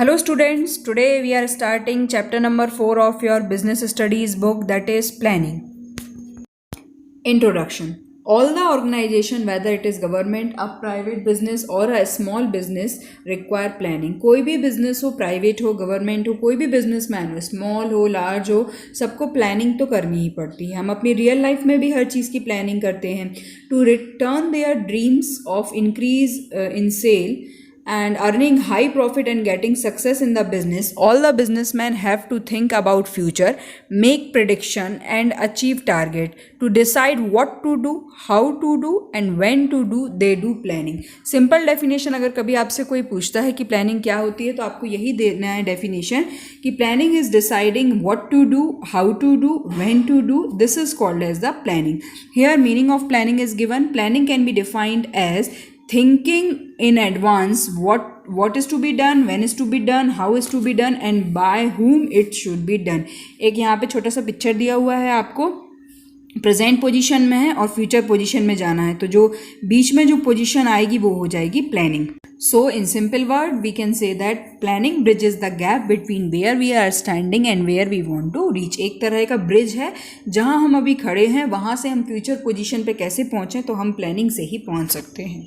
Hello students, today we are starting chapter number 4 of your business studies book, that is planning. Introduction. All the organization, whether it is government, a private business or a small business, require planning. कोई भी business हो, private हो, government हो, कोई भी businessman हो, small हो, large हो, सबको planning तो करनी ही पड़ती है. हम अपनी real life में भी हर चीज़ की planning करते हैं. To return their dreams of increase in sale and earning high profit and getting success in the business, all the businessmen have to think about future, make prediction and achieve target. To decide what to do, how to do and when to do, they do planning. Simple definition, अगर कभी आपसे कोई पूछता है कि planning क्या होती है तो आपको यही देना है definition कि planning is deciding what to do, how to do, when to do. This is called as the planning. Here meaning of planning is given. Planning can be defined as thinking in advance what is to be done, when is to be done, how is to be done and by whom it should be done. एक यहाँ पे छोटा सा picture दिया हुआ है, आपको present position में है और फ्यूचर पोजीशन में जाना है, तो जो बीच में जो पोजीशन आएगी वो हो जाएगी planning. So in simple word we can say that planning bridges the gap between where we are standing and where we want to reach. एक तरह का ब्रिज है, जहां हम अभी खड़े हैं वहां से हम फ्यूचर पोजीशन पे कैसे पहुंचे, तो हम प्लानिंग से ही पहुंच सकते हैं.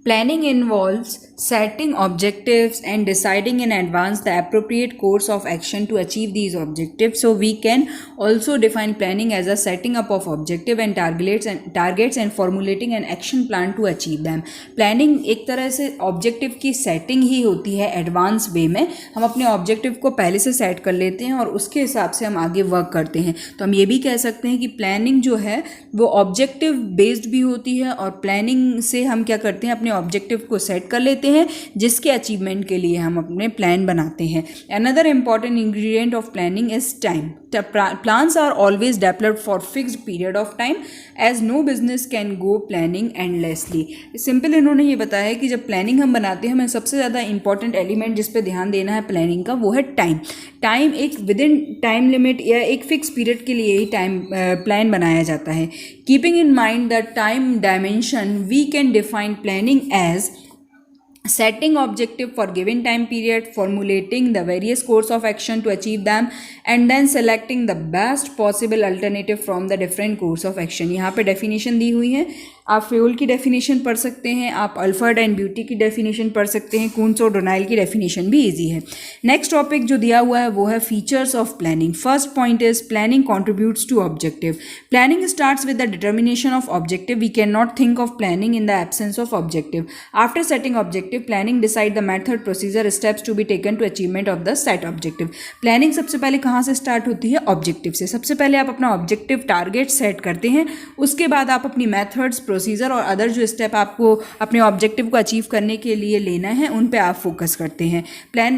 Planning involves setting objectives and deciding in advance the appropriate course of action to achieve these objectives. So we can also define planning as a setting up of objective and targets and formulating an action plan to achieve them. Planning एक तरह से objective की setting ही होती है. Advance वे में हम अपने objective को पहले से सेट कर लेते हैं और उसके हिसाब से हम आगे वर्क करते हैं. तो हम ये भी कह सकते हैं कि प्लानिंग जो है वो ऑब्जेक्टिव बेस्ड भी होती है और प्लानिंग से हम क्या करते हैं, अपने ऑब्जेक्टिव को सेट कर लेते हैं जिसके अचीवमेंट के लिए हम अपने प्लान बनाते हैं. Another important ingredient of planning is time. Plans are always developed for fixed period of time as no business can go planning endlessly. Simple इन्होंने ये बताया है कि जब प्लानिंग हम बनाते हैं हमें सबसे ज़्यादा इंपॉर्टेंट एलिमेंट जिस पे ध्यान देना है प्लानिंग का, वो है टाइम. टाइम एक विद इन टाइम लिमिट या एक फिक्स पीरियड के लिए ही टाइम प्लान बनाया जाता है. Keeping in mind the time dimension we can define planning as setting objective for given time period, formulating the various course of action to achieve them and then selecting the best possible alternative from the different course of action. यहाँ पे definition दी हुई है, आप fuel की definition पढ़ सकते हैं, आप अल्फर्ड एंड ब्यूटी की डेफिनेशन पढ़ सकते हैं, कून्स और डोनाइल की डेफिनेशन भी इजी है. नेक्स्ट टॉपिक जो दिया हुआ है वो है features of planning. First point is planning contributes to objective. Planning starts with the determination of objective. We can not think of planning in the absence of objective. After setting objective planning decide the method, procedure, steps to be taken to achievement of the set objective. Planning सबसे पहले कहाँ से start होती है, objective से. सबसे पहले आप अपना ऑब्जेक्टिव टारगेट सेट करते हैं, उसके बाद आप अपनी मेथड्स, प्रोसीजर और अदर जो स्टेप आपको अपने ऑब्जेक्टिव को अचीव करने के लिए लेना है उन पे आप फोकस करते हैं.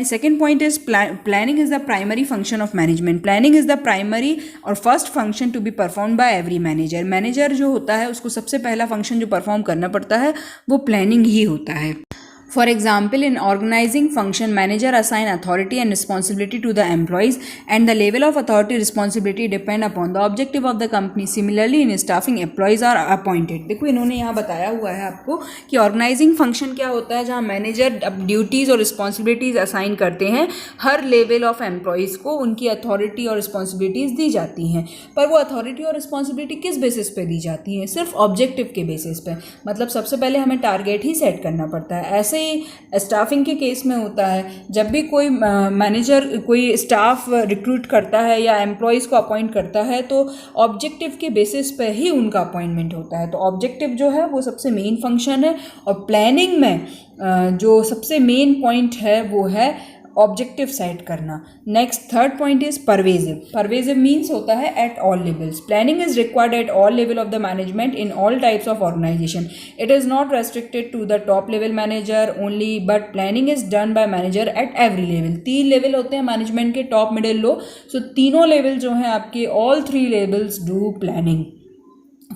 Second point is planning is the primary function of management. Planning is the primary और first function to be perform by every manager. Manager जो होता है उसको सबसे पहला फंक्शन जो परफॉर्म करना पड़ता है वो प्लानिंग ही होता है. For example, in organizing function, manager assign authority and responsibility to the employees and the level of authority responsibility depend upon the objective of the company. Similarly, in staffing, employees are appointed. देखो इन्होंने यहाँ बताया हुआ है आपको कि organising function क्या होता है, जहाँ मैनेजर ड्यूटीज़ और रिस्पॉन्सिबिलिटीज़ असाइन करते हैं. हर लेवल ऑफ एम्प्लॉयज़ को उनकी अथॉरिटी और रिस्पॉन्सिबिलिटीज़ दी जाती हैं, पर वो अथॉरिटी और रिस्पॉन्सिबिलिटी किस बेसिस पे दी जाती हैं, सिर्फ ऑब्जेक्टिव के बेसिस पे. मतलब सबसे पहले हमें टारगेट ही सेट करना पड़ता है. ऐसे स्टाफिंग के केस में होता है, जब भी कोई मैनेजर कोई स्टाफ रिक्रूट करता है या एम्प्लॉयज़ को अपॉइंट करता है तो ऑब्जेक्टिव के बेसिस पे ही उनका अपॉइंटमेंट होता है. तो ऑब्जेक्टिव जो है वो सबसे मेन फंक्शन है और प्लानिंग में जो सबसे मेन पॉइंट है वो है ऑब्जेक्टिव सेट करना. Next third point is pervasive. Pervasive means होता है at all levels. Planning is required at all level of the management in all types of organization. It is not restricted to the top level manager only but planning is done by manager at every level. 3 level होते हैं management के, top, middle, लो. सो तीनों level जो हैं आपके, all 3 levels do planning.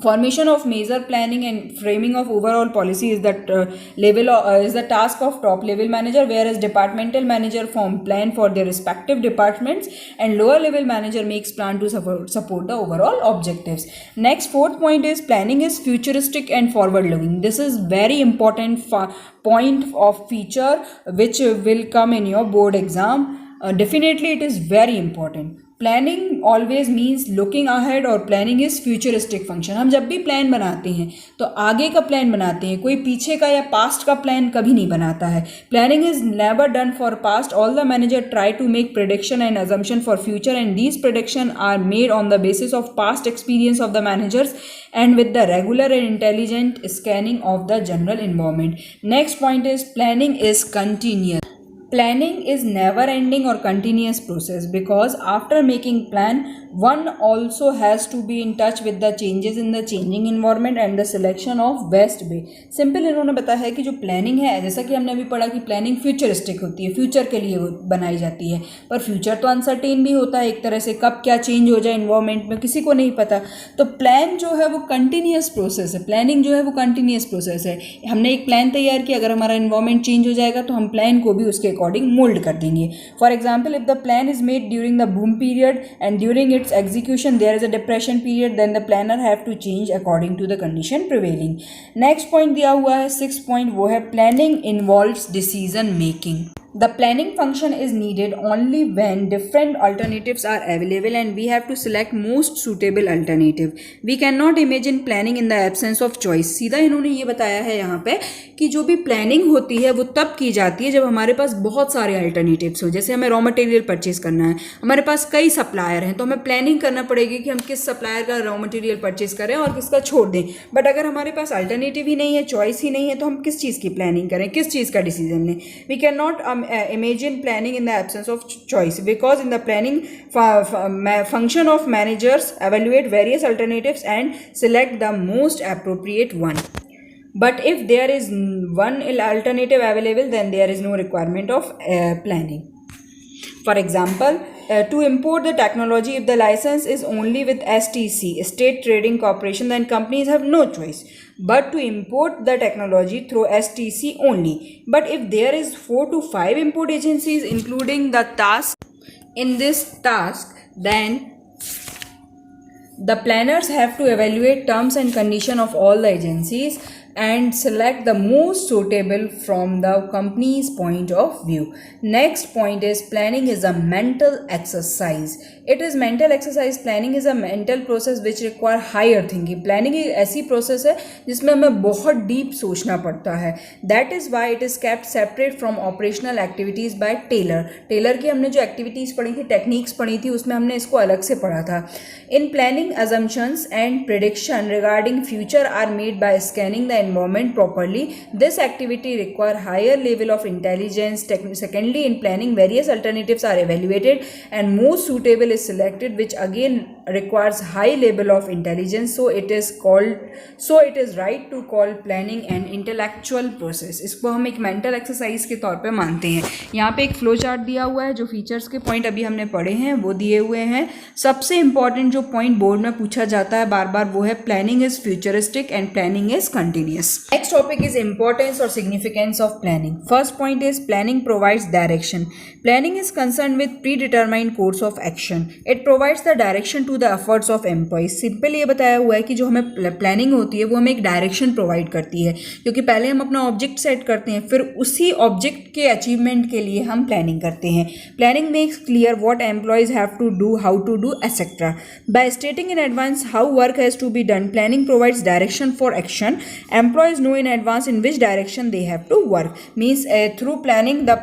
Formation of major planning and framing of overall policy is is the task of top level manager, whereas departmental manager form plan for their respective departments and lower level manager makes plan to support the overall objectives. Next, fourth point is planning is futuristic and forward looking. This is very important point of feature which will come in your board exam. Definitely it is very important. Planning always means looking ahead और planning is futuristic function. हम जब भी plan बनाते हैं तो आगे का plan बनाते हैं, कोई पीछे का या पास्ट का प्लान कभी नहीं बनाता है. Planning is never done for past. All the manager try to make prediction and assumption for future and these prediction are made on the basis of past experience of the managers and with the regular and intelligent scanning of the general environment. Next point is planning is continuous. Planning is never ending or continuous process because after making plan one also has to be in touch with the changes in the changing environment and the selection of best way. Simple इन्होंने बताया है कि जो planning है, जैसा कि हमने अभी पढ़ा कि प्लानिंग फ्यूचरिस्टिक होती है, फ्यूचर के लिए बनाई जाती है, पर फ्यूचर तो अनसर्टेन भी होता है एक तरह से, कब क्या चेंज हो जाए इन्वायरमेंट में किसी को नहीं पता. तो प्लान जो है वो कंटिन्यूस प्रोसेस है. प्लानिंग जो है वो कंटिन्यूस प्रोसेस है. हमने एक प्लान तैयार किया, अगर हमारा इन्वायरमेंट चेंज हो जाएगा तो हम प्लान को भी उसके अकॉर्डिंग मोल्ड कर देंगे. For example, if the plan is made during the boom period and during its execution there is a depression period, then the planner have to change according to the condition prevailing. Next point दिया हुआ है 6 point, वो है planning involves decision making. The planning function is needed only when different alternatives are available and we have to select most suitable alternative. We cannot imagine planning in the absence of choice. सीधा इन्होंने ये बताया है यहाँ पे कि जो भी प्लानिंग होती है वो तब की जाती है जब हमारे पास बहुत सारे अल्टरनेटिव्स हो. जैसे हमें रॉ मटेरियल परचेज करना है, हमारे पास कई सप्लायर हैं, तो हमें प्लानिंग करना पड़ेगी कि हम किस सप्लायर का रॉ मटेरियल परचेज करें और किसका छोड़ दें. बट अगर हमारे पास अल्टरनेटिव ही नहीं है, चॉइस ही नहीं है, तो हम किस चीज़ की प्लानिंग करें, किस चीज़ का डिसीजन लें. We can not imagine planning in the absence of choice because in the planning function of managers evaluate various alternatives and select the most appropriate one. But if there is one alternative available, then there is no requirement of planning. For example, to import the technology, if the license is only with STC, State Trading Corporation, then companies have no choice but to import the technology through STC only. But if there is 4 to 5 import agencies including the task in this task, then the planners have to evaluate terms and condition of all the agencies and select the most suitable from the company's point of view. Next point is planning is a mental exercise. It is mental exercise. Planning is a mental process which require higher thinking. Planning एक ऐसी process है जिसमें हमें बहुत deep सोचना पड़ता है. That is why it is kept separate from operational activities by Taylor. Taylor की हमने जो activities पढ़ी थी, techniques पढ़ी थी, उसमें हमने इसको अलग से पढ़ा था. In planning, assumptions and prediction regarding future are made by scanning the environment properly. This activity require higher level of intelligence. Secondly, in planning, various alternatives are evaluated and most suitable is selected, which again requires high level of intelligence. So it is right to call planning an intellectual process. इसको हम एक mental exercise के तौर पे मानते हैं. यहाँ पे एक फ्लो चार्ट दिया हुआ है, जो फीचर्स के पॉइंट अभी हमने पढ़े हैं वो दिए हुए हैं. सबसे इंपॉर्टेंट जो पॉइंट बोर्ड में पूछा जाता है बार बार वो है planning is futuristic and planning is continuous. Next topic is importance और significance of planning. First point is planning provides direction. Planning is concern with predetermined course of action. It provides the direction to the efforts of employees. Simple ये बताया हुआ है कि जो हमें planning होती है वो हमें एक डायरेक्शन प्रोवाइड करती है, क्योंकि पहले हम अपना ऑब्जेक्ट सेट करते हैं, फिर उसी ऑब्जेक्ट के अचीवमेंट के लिए हम प्लानिंग करते हैं. Planning makes clear what employees have to do, how to do, etcetera. By stating in advance how work has to be done, planning provides direction for action. Employees know in advance in which direction they have to work. Means through planning the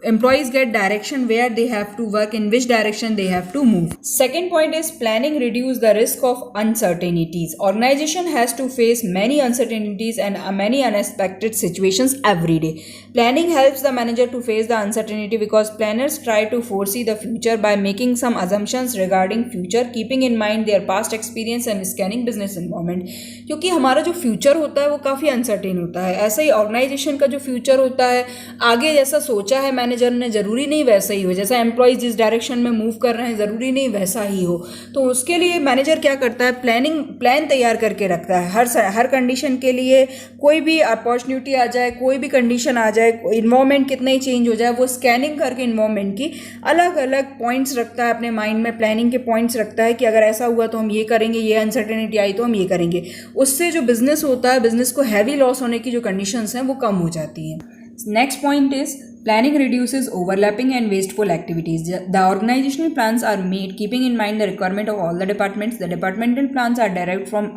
employees get direction where they have to work, in which direction they have to move. Second point is planning reduce the risk of uncertainties. Organization has to face many uncertainties and many unexpected situations every day. Planning helps the manager to face the uncertainty because planners try to foresee the future by making some assumptions regarding future, keeping in mind their past experience and scanning business environment. क्योंकि हमारा जो future होता है वो काफ़ी uncertain होता है, ऐसा ही ऑर्गेनाइजेशन का जो फ्यूचर होता है, आगे जैसा सोचा है मैंने मैनेजर ने ज़रूरी नहीं वैसा ही हो, जैसा एम्प्लॉयज़ जिस डायरेक्शन में मूव कर रहे हैं ज़रूरी नहीं वैसा ही हो। तो उसके लिए मैनेजर क्या करता है, प्लान तैयार करके रखता है हर कंडीशन के लिए। कोई भी अपॉर्चुनिटी आ जाए, कोई भी कंडीशन आ जाए, इन्वायरमेंट कितना ही चेंज हो जाए, वो स्कैनिंग करके इन्वायरमेंट की अलग अलग पॉइंट्स रखता है अपने माइंड में, प्लानिंग के पॉइंट्स रखता है कि अगर ऐसा हुआ तो हम ये करेंगे, ये अनसर्टेनिटी आई तो हम ये करेंगे। उससे जो बिजनेस होता है, बिजनेस को हैवी लॉस होने की जो कंडीशंस हैं वो कम हो जाती हैं। Next point is planning reduces overlapping and wasteful activities. The organizational plans are made keeping in mind the requirement of all the departments. The departmental plans are derived from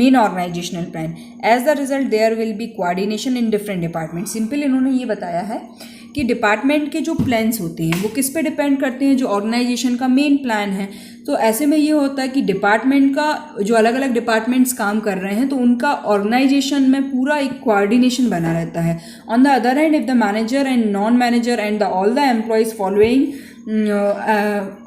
main organizational plan. As the result, there will be coordination in different departments. Simple इन्होंने ये बताया है कि department के जो plans होते हैं वो किस पे डिपेंड करते हैं, जो ऑर्गेनाइजेशन का मेन प्लान है। तो ऐसे में ये होता है कि डिपार्टमेंट का जो अलग अलग डिपार्टमेंट्स काम कर रहे हैं तो उनका ऑर्गेनाइजेशन में पूरा एक कोऑर्डिनेशन बना रहता है। On the other hand, if the manager and non manager and all the employees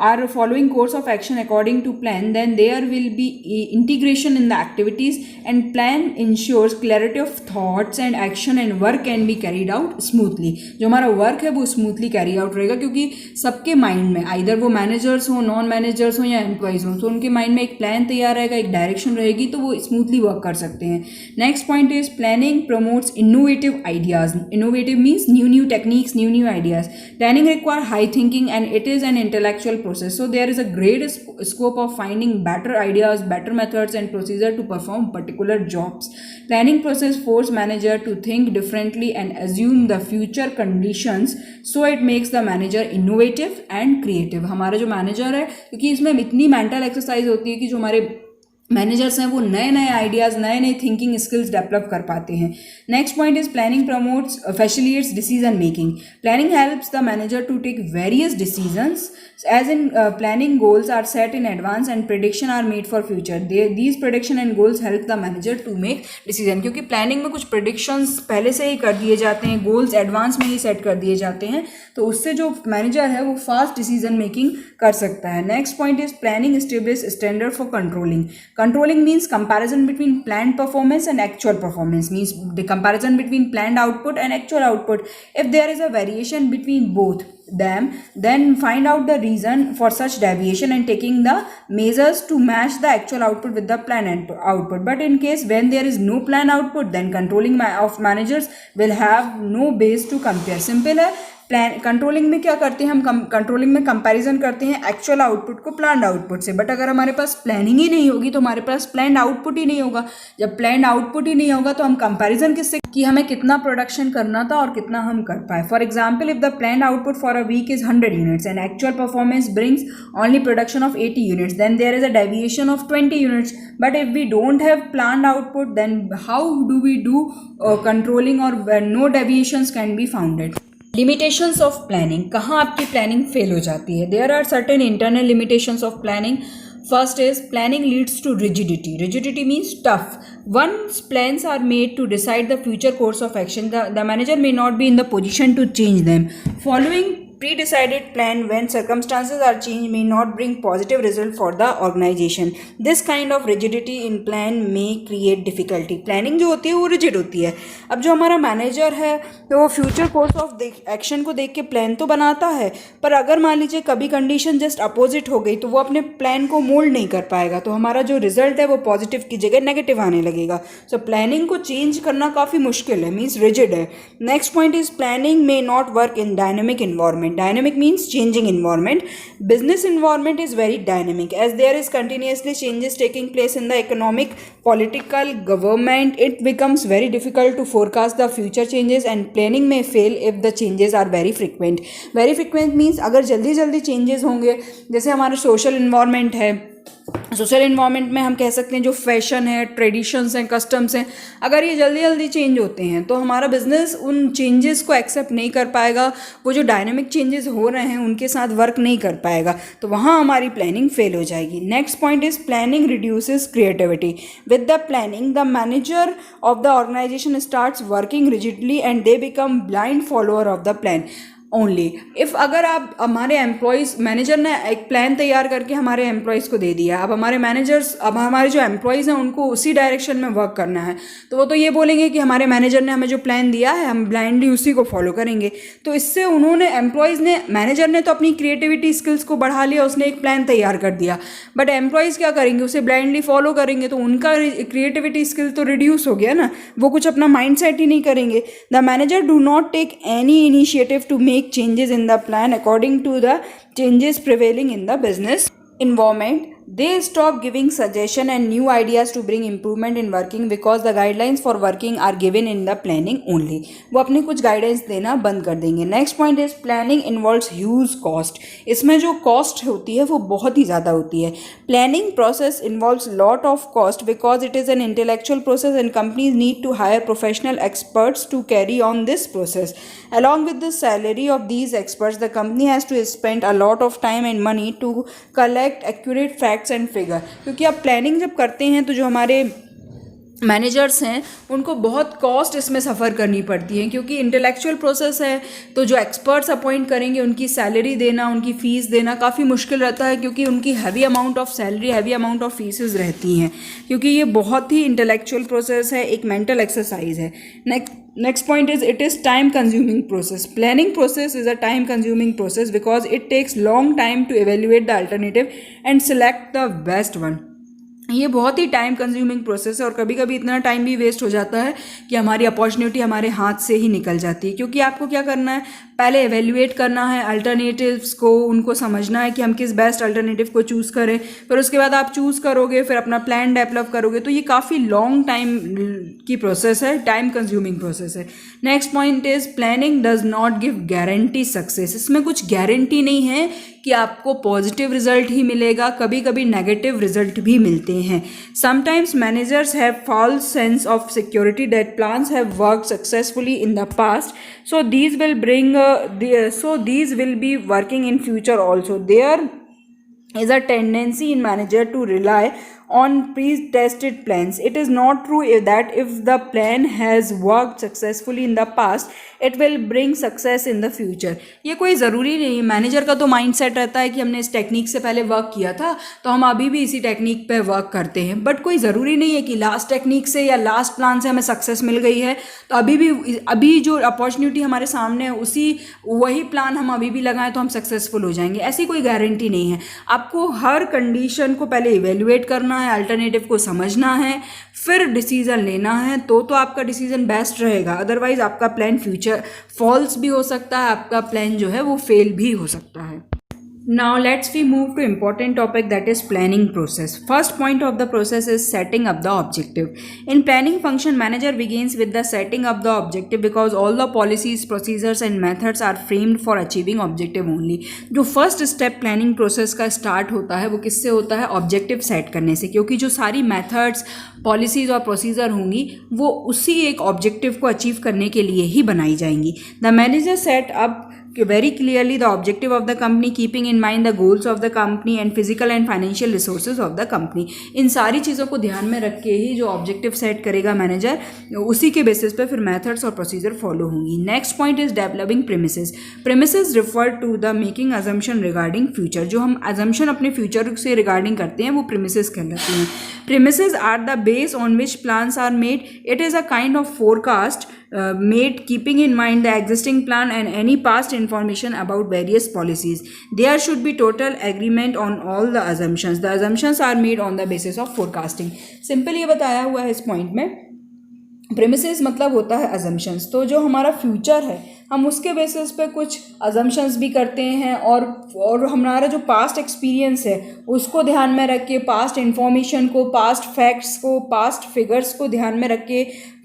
are following course of action according to plan, then there will be integration in the activities, and plan ensures clarity of thoughts and action and work can be carried out smoothly. जो हमारा work है वो smoothly carry out रहेगा, क्योंकि सबके mind में, either वो managers हो, नॉन मैनेजर्स हो या एम्प्लॉयज हो, तो उनके माइंड में एक प्लान तैयार रहेगा, एक डायरेक्शन रहेगी, तो वो स्मूथली वर्क कर सकते हैं। Next point is planning promotes innovative ideas. Innovative means new techniques, new ideas. Planning require high thinking and it is an intellectual process, so there is a great scope of finding better ideas, better methods and procedure to perform particular jobs. Planning process force manager to think differently and assume the future conditions, so it makes the manager innovative and creative. हमारा जो manager है, क्योंकि इसमें इतनी mental exercise होती है कि जो हमारे मैनेजर्स हैं वो नए आइडियाज़, नए थिंकिंग स्किल्स डेवलप कर पाते हैं। Next point is planning promotes facilitates decision making. Planning helps the manager to take various decisions as in planning goals are set in advance and prediction are made for future. These prediction and goals help the manager to make decision, क्योंकि planning में कुछ predictions पहले से ही कर दिए जाते हैं, goals advance में ही सेट कर दिए जाते हैं, तो उससे जो मैनेजर है वो फास्ट डिसीजन मेकिंग कर सकता है। Next point is planning establish standard for controlling. Controlling means comparison between plan performance and actual performance, means the comparison between planned output and actual output. If there is a variation between both them, then find out the reason for such deviation and taking the measures to match the actual output with the planned output. But in case when there is no planned output, then controlling of managers will have no base to compare. Simple है। Controlling में क्या करते हैं हम, controlling में comparison करते हैं actual output को प्लान्ड आउटपुट से। बट अगर हमारे पास प्लानिंग ही नहीं होगी तो हमारे पास प्लान्ड आउटपुट ही नहीं होगा। जब प्लान्ड आउटपुट ही नहीं होगा तो हम कंपैरिजन किससे, कि हमें कितना प्रोडक्शन करना था और कितना हम कर पाए। For example, if the planned output for a week is 100 units and actual performance brings only production of 80 units, then there is a deviation of 20 units. But if we don't have planned output, then how do we do controlling, और no deviations can be founded. Limitations of planning, कहाँ आपकी planning fail हो जाती है। There are certain internal limitations of planning. First is planning leads to rigidity. Rigidity means tough. Once plans are made to decide the future course of action, the manager may not be in the position to change them. Following pre-decided plan when circumstances are changed may not bring positive result for the organization. This kind of rigidity in plan may create difficulty. Planning जो होती है वो rigid होती है। अब जो हमारा manager है तो वो फ्यूचर कोर्स ऑफ एक्शन को देख के प्लान तो बनाता है, पर अगर मान लीजिए कभी कंडीशन जस्ट अपोजिट हो गई तो वो अपने प्लान को मोल्ड नहीं कर पाएगा, तो हमारा जो रिजल्ट है वो पॉजिटिव की जगह नेगेटिव आने लगेगा। सो प्लानिंग को चेंज करना काफ़ी मुश्किल है, मीन्स रिजिड है। Next point is planning may not work in dynamic environment. Dynamic means changing environment. Business environment is very dynamic as there is continuously changes taking place in the economic, political, government. It becomes very difficult to forecast the future changes and planning may fail if the changes are very frequent. Very frequent means अगर जल्दी changes होंगे, जैसे हमारा social environment है, social environment में हम कह सकते हैं जो फैशन है, ट्रेडिशंस हैं, कस्टम्स हैं, अगर ये जल्दी चेंज होते हैं तो हमारा बिजनेस उन चेंजेस को एक्सेप्ट नहीं कर पाएगा, वो जो डायनेमिक चेंजेस हो रहे हैं उनके साथ वर्क नहीं कर पाएगा, तो वहाँ हमारी प्लानिंग फेल हो जाएगी। Next point is planning reduces creativity. With the planning the manager of the organization starts working rigidly and they become blind follower of the plan. Only if अगर आप हमारे एम्प्लॉयज़ मैनेजर ने एक plan तैयार करके हमारे एम्प्लॉयज़ को दे दिया, अब हमारे जो एम्प्लॉयज़ हैं उनको उसी डायरेक्शन में वर्क करना है, तो वो तो ये बोलेंगे कि हमारे मैनेजर ने हमें जो प्लान दिया है हम ब्लाइंडली उसी को फॉलो करेंगे। तो इससे मैनेजर ने तो अपनी क्रिएटिविटी स्किल्स को बढ़ा लिया, उसने एक प्लान तैयार कर दिया, बट एम्प्लॉयज़ क्या करेंगे, उसे ब्लाइंडली फॉलो करेंगे, तो उनका क्रिएटिविटी स्किल तो रिड्यूस हो गया ना, वो कुछ अपना माइंड सेट ही नहीं करेंगे। The manager do not take any initiative to make changes in the plan according to the changes prevailing in the business environment. They stop giving suggestion and new ideas to bring improvement in working because the guidelines for working are given in the planning only. वो अपने कुछ guidance देना बंद कर देंगे। Next point is planning involves huge cost. इसमें जो cost होती है वो बहुत ही ज़्यादा होती है। Planning process involves lot of cost because it is an intellectual process and companies need to hire professional experts to carry on this process. Along with the salary of these experts, the company has to spend a lot of time and money to collect accurate facts and figure. क्योंकि आप planning जब करते हैं तो जो हमारे managers हैं उनको बहुत कॉस्ट इसमें सफ़र करनी पड़ती है, क्योंकि इंटेलेक्चुअल प्रोसेस है, तो जो एक्सपर्ट्स अपॉइंट करेंगे उनकी सैलरी देना, उनकी फ़ीस देना काफ़ी मुश्किल रहता है, क्योंकि उनकी heavy amount of salary, heavy amount of faeces रहती हैं, क्योंकि ये बहुत ही इंटेलेक्चुअल प्रोसेस है, एक मेंटल एक्सरसाइज है। Next point is it is time consuming process. Planning process is a time consuming process because it takes long time to evaluate the alternative and select the best one. ये बहुत ही time consuming process है और कभी कभी इतना time भी waste हो जाता है कि हमारी अपॉर्चुनिटी हमारे हाथ से ही निकल जाती है, क्योंकि आपको क्या करना है, पहले एवेल्युएट करना है अल्टरनेटिव्स को, उनको समझना है कि हम किस बेस्ट अल्टरनेटिव को चूज़ करें, फिर उसके बाद आप चूज़ करोगे, फिर अपना प्लान डेवलप करोगे, तो ये काफ़ी लॉन्ग टाइम की प्रोसेस है, टाइम कंज्यूमिंग प्रोसेस है। Next point is planning does not give guarantee success. इसमें कुछ गारंटी नहीं है कि आपको पॉजिटिव रिजल्ट ही मिलेगा, कभी कभी नेगेटिव रिजल्ट भी मिलते हैं। Sometimes managers have false sense of security that plans have worked successfully in the past, so these will be working in future also. There is a tendency in manager to rely on pre-tested plans. It is not true that if the plan has worked successfully in the past, it will bring success in the future. ये कोई ज़रूरी नहीं है। Manager का तो mind set रहता है कि हमने इस टेक्निक से पहले वर्क किया था तो हम अभी भी इसी टेक्निक पे वर्क करते हैं, बट कोई ज़रूरी नहीं है कि लास्ट टेक्निक से या लास्ट प्लान से हमें सक्सेस मिल गई है तो अभी जो अपॉर्चुनिटी हमारे सामने है वही प्लान हम अभी भी लगाएं तो हम सक्सेसफुल हो जाएंगे, ऐसी कोई गारंटी नहीं है। आपको हर कंडीशन को पहले इवेल्युएट करना है, अल्टरनेटिव को समझना है, फिर डिसीजन लेना है, तो आपका डिसीजन बेस्ट रहेगा। अदरवाइज आपका प्लान फ्यूचर फॉल्स भी हो सकता है, आपका प्लान जो है वो फेल भी हो सकता है। Now let's we move to important topic, that is planning process. First point of the process is setting up the objective. In planning function, manager begins with the setting up the objective because all the policies, procedures and methods are framed for achieving objective only. जो first step planning process का start होता है वो किससे होता है, objective set करने से, क्योंकि जो सारी methods, policies और procedure होंगी वो उसी एक objective को achieve करने के लिए ही बनाई जाएंगी। The manager set up very clearly the objective of the company, keeping in mind the goals of the company and physical and financial resources of the company. इन सारी चीज़ों को ध्यान में रख के ही जो ऑब्जेक्टिव सेट करेगा मैनेजर, उसी के बेसिस पे फिर मेथड्स और प्रोसीजर फॉलो होंगी। Next point is developing premises. Premises refer to the making assumption regarding future. जो हम अजम्पशन अपने फ्यूचर से रिगार्डिंग करते हैं वो प्रीमिसेस कहलाती हैं। Premises are the base on which plans are made. It is a kind of forecast made keeping in mind the existing plan and any past information about various policies. There should be total agreement on all the assumptions. The assumptions are made on the basis of forecasting. Simple ये बताया हुआ है इस point में। Premises मतलब होता है assumptions, तो जो हमारा फ्यूचर है हम उसके बेसिस पे कुछ assumptions भी करते हैं और हमारा जो पास्ट एक्सपीरियंस है उसको ध्यान में रख के, पास्ट इंफॉर्मेशन को, पास्ट फैक्ट्स को, पास्ट फिगर्स को ध्यान में रख के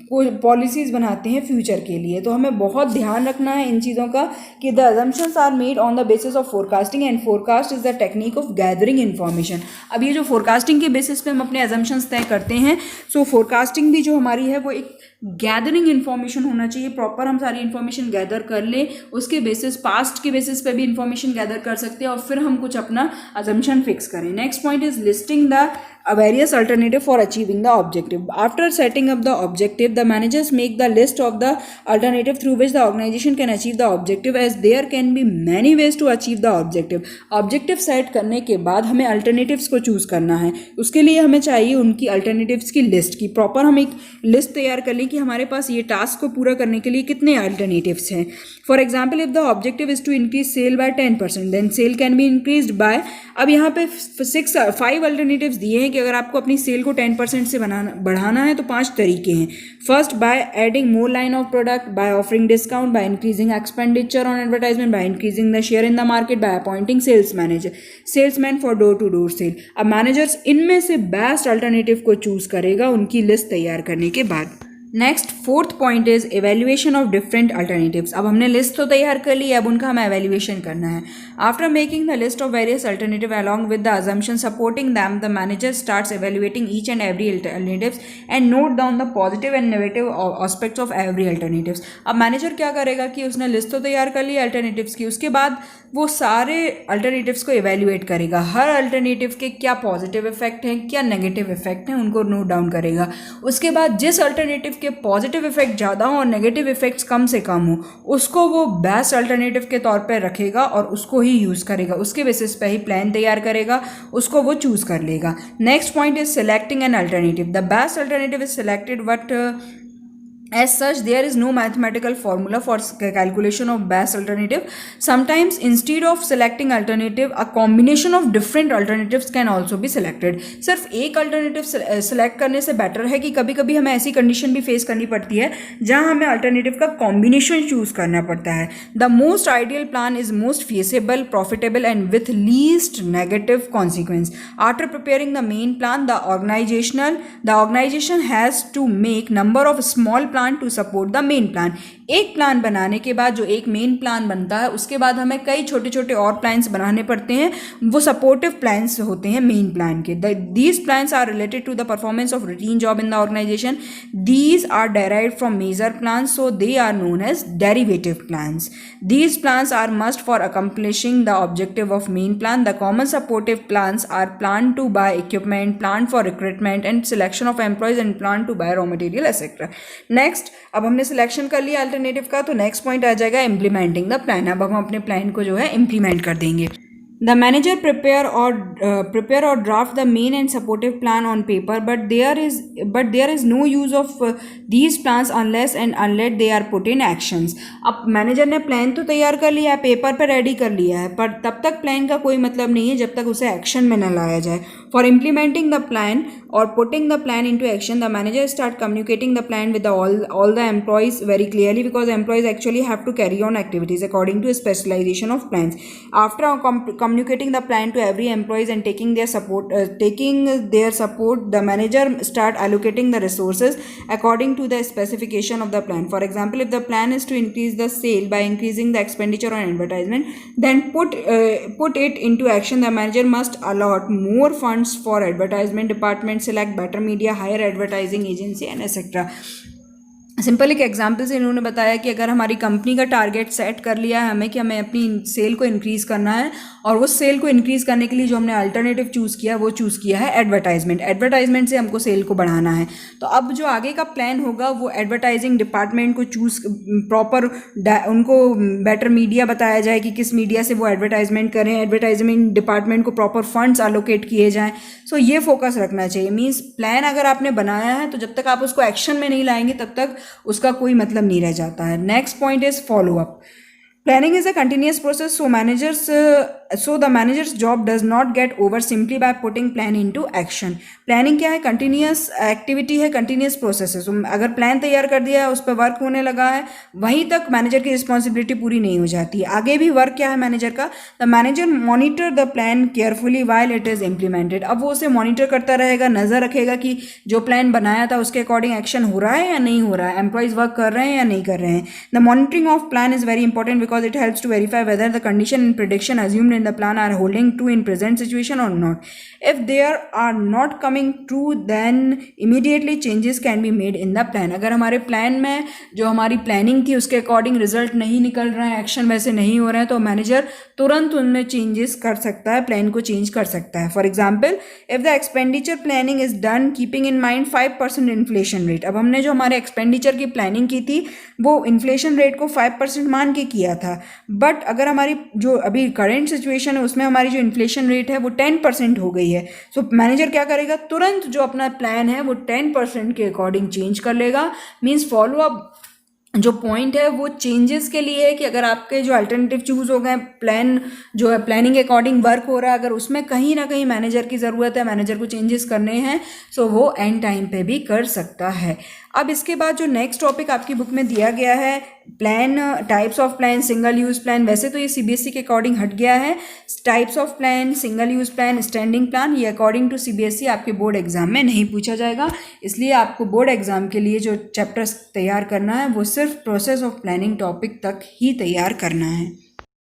कोई पॉलिसीज़ बनाते हैं फ्यूचर के लिए। तो हमें बहुत ध्यान रखना है इन चीज़ों का कि the assumptions are made on the basis of forecasting and forecast is the technique of gathering information. अब ये जो फोरकास्टिंग के बेसिस पे हम अपने अजम्पशंस तय करते हैं, सो फोरकास्टिंग भी जो हमारी है वो एक गैदरिंग इन्फॉर्मेशन होना चाहिए, प्रॉपर हम सारी इन्फॉर्मेशन गैदर कर लें, उसके बेसिस पास्ट के बेसिस पे भी इन्फॉर्मेशन गैदर कर सकते हैं और फिर हम कुछ अपना अजम्पशन फिक्स करें. Next point is listing the various alternative for achieving the objective. After setting up the objective, the managers make the list of the alternative through which the organization can achieve the objective, as there can be many ways to achieve the objective. Objective set करने के बाद हमें alternatives को choose करना है. उसके लिए हमें चाहिए उनकी alternatives की list की proper हम एक list तैयार कर लें कि हमारे पास ये task को पूरा करने के लिए कितने alternatives हैं. For example, if the objective is to increase sale by 10%, then sale can be increased by, अब यहाँ पे 5 alternatives दिए हैं कि अगर आपको अपनी सेल को 10% से बढ़ाना है तो 5 तरीके हैं. First, by adding more line of product, by offering discount, by increasing expenditure on advertisement, by increasing the share in the market, by appointing salesman for door to door sale. अब managers इनमें से best alternative को choose करेगा उनकी list तैयार करने के बाद. Next fourth point is evaluation of different alternatives. अब हमने लिस्ट तो तैयार कर ली, अब उनका हमें एवेल्युएशन करना है. After making the list of various alternative along with the assumption supporting them, the manager starts evaluating each and every alternatives and note down the positive and negative aspects of every alternatives. अब manager क्या करेगा कि उसने list तो तैयार कर ली alternatives की, उसके बाद वो सारे अल्टरनेटिव्स को एवेल्युएट करेगा. हर अल्टरनेटिव के क्या पॉजिटिव इफेक्ट हैं, क्या नेगेटिव इफेक्ट हैं, उनको नोट डाउन करेगा. उसके बाद जिस अल्टरनेटिव के पॉजिटिव इफेक्ट ज़्यादा हो और नेगेटिव इफेक्ट्स कम से कम हो, उसको वो बेस्ट अल्टरनेटिव के तौर पे रखेगा और उसको ही यूज़ करेगा. उसके बेसिस पे ही प्लान तैयार करेगा, उसको वो चूज़ कर लेगा. Next point is selecting an alternative. The best alternative is selected but as such there is no mathematical formula for calculation of best alternative. Sometimes instead of selecting alternative, a combination of different alternatives can also be selected. सिर्फ एक alternative select करने से better है कि कभी कभी हमें ऐसी कंडीशन भी फेस करनी पड़ती है जहां हमें अल्टरनेटिव का कॉम्बिनेशन चूज करना पड़ता है. The most ideal plan is most feasible, profitable and with least negative consequence. After preparing the main plan, the organization has to make number of small plans to support the main plan. एक plan बनाने के बाद जो एक main plan बनता है उसके बाद हमें कई छोटे छोटे और प्लान्स बनाने पड़ते हैं, वो सपोर्टिव प्लान्स होते हैं मेन प्लान के. These plans are related to the performance of routine job in the organization. These are derived from major plans, so they are known as derivative plans. These plans are must for accomplishing the objective of main plan. The common supportive plans are plan to buy equipment, plan for recruitment and selection of employees and plan to buy raw material etc. Next, अब हमने selection कर लिया alternative का, तो next point आ जाएगा implementing the plan. अब हम अपने प्लान को जो है इम्प्लीमेंट कर देंगे. The manager prepare or draft the main and supportive plan on paper, but there is no use of these plans unless they are put in actions. अब manager ने प्लान तो तैयार कर लिया है, पेपर पर रेडी कर लिया है, पर तब तक प्लान का कोई मतलब नहीं है जब तक उसे एक्शन में न लाया जाए. For implementing the plan or putting the plan into action, the manager start communicating the plan with all the employees very clearly, because employees actually have to carry on activities according to a specialization of plans. After communicating the plan to every employees and taking their support, the manager start allocating the resources according to the specification of the plan. For example, if the plan is to increase the sale by increasing the expenditure on advertisement, then put it into action. The manager must allot more funds for advertisement department, select better media, hire advertising agency and etc. Simple एक example से इन्होंने बताया कि अगर हमारी company का target set कर लिया है हमें कि हमें अपनी सेल को इंक्रीज़ करना है, और उस सेल को इंक्रीज़ करने के लिए जो हमने अल्टरनेटिव चूज़ किया वो चूज़ किया है एडवर्टाइजमेंट से हमको सेल को बढ़ाना है. तो अब जो आगे का प्लान होगा वो एडवर्टाइजिंग डिपार्टमेंट को चूज़ प्रॉपर उनको बेटर मीडिया बताया जाए कि किस मीडिया से वो एडवर्टाइजमेंट करें, एडवर्टाइजमेंट डिपार्टमेंट को प्रॉपर फंड्स अलोकेट किए जाएँ. सो ये फोकस रखना चाहिए. मीन्स प्लान अगर आपने बनाया है तो जब तक आप उसको एक्शन में नहीं लाएंगे तब तक उसका कोई मतलब नहीं रह जाता है. Next point is follow up. Planning is a continuous process, so the manager's job does not get over simply by putting plan into action. Planning क्या है? कंटिन्यूस एक्टिविटी है, कंटिन्यूस प्रोसेस है. अगर प्लान तैयार कर दिया है, उस पर वर्क होने लगा है, वहीं तक मैनेजर की रिस्पॉन्सिबिलिटी पूरी नहीं हो जाती. आगे भी वर्क क्या है मैनेजर का? The manager monitor the plan carefully while it is implemented. अब वो उसे मॉनिटर करता रहेगा, नज़र रखेगा कि जो प्लान बनाया था उसके अकॉर्डिंग एक्शन हो रहा है या नहीं हो रहा है, एम्प्लॉयज़ वर्क कर रहे हैं या नहीं कर रहे हैं. The monitoring of plan is very important because it helps to verify whether the condition and prediction assumed in in the plan are holding true in present situation or not. If they are not coming true, then immediately changes can be made in the plan. अगर हमारे plan में जो हमारी planning थी उसके according result नहीं निकल रहा है, एक्शन वैसे नहीं हो रहे हैं, तो मैनेजर तुरंत उनमें चेंजेस कर सकता है, प्लान को चेंज कर सकता है. For example, if the expenditure planning is done keeping in mind 5% inflation rate. अब हमने जो हमारे एक्सपेंडिचर की प्लानिंग की थी वो इन्फ्लेशन रेट को 5% मान के किया था, बट अगर हमारी जो अभी करेंट सिचुएशन है उसमें हमारी जो इन्फ्लेशन रेट है वो 10% हो गई है. सो मैनेजर क्या करेगा, तुरंत जो अपना प्लान है वो 10% के अकॉर्डिंग चेंज कर लेगा. मीन्स फॉलो अप जो पॉइंट है वो चेंजेस के लिए है कि अगर आपके जो अल्टरनेटिव चूज हो गए, प्लान जो है प्लानिंग के अकॉर्डिंग वर्क हो रहा है, अगर उसमें कहीं ना कहीं मैनेजर की ज़रूरत है, मैनेजर को चेंजेस करने हैं, सो वो एंड टाइम पे भी कर सकता है. अब इसके बाद जो नेक्स्ट टॉपिक आपकी बुक में दिया गया है, plan, types of plan, single use plan. वैसे तो ये सीबीएसई के अकॉर्डिंग हट गया है. Types of plan, single use plan, standing plan, ये अकॉर्डिंग टू सीबीएसई आपके बोर्ड एग्जाम में नहीं पूछा जाएगा. इसलिए आपको बोर्ड एग्जाम के लिए जो चैप्टर्स तैयार करना है वो सिर्फ प्रोसेस ऑफ प्लानिंग टॉपिक तक ही तैयार करना है.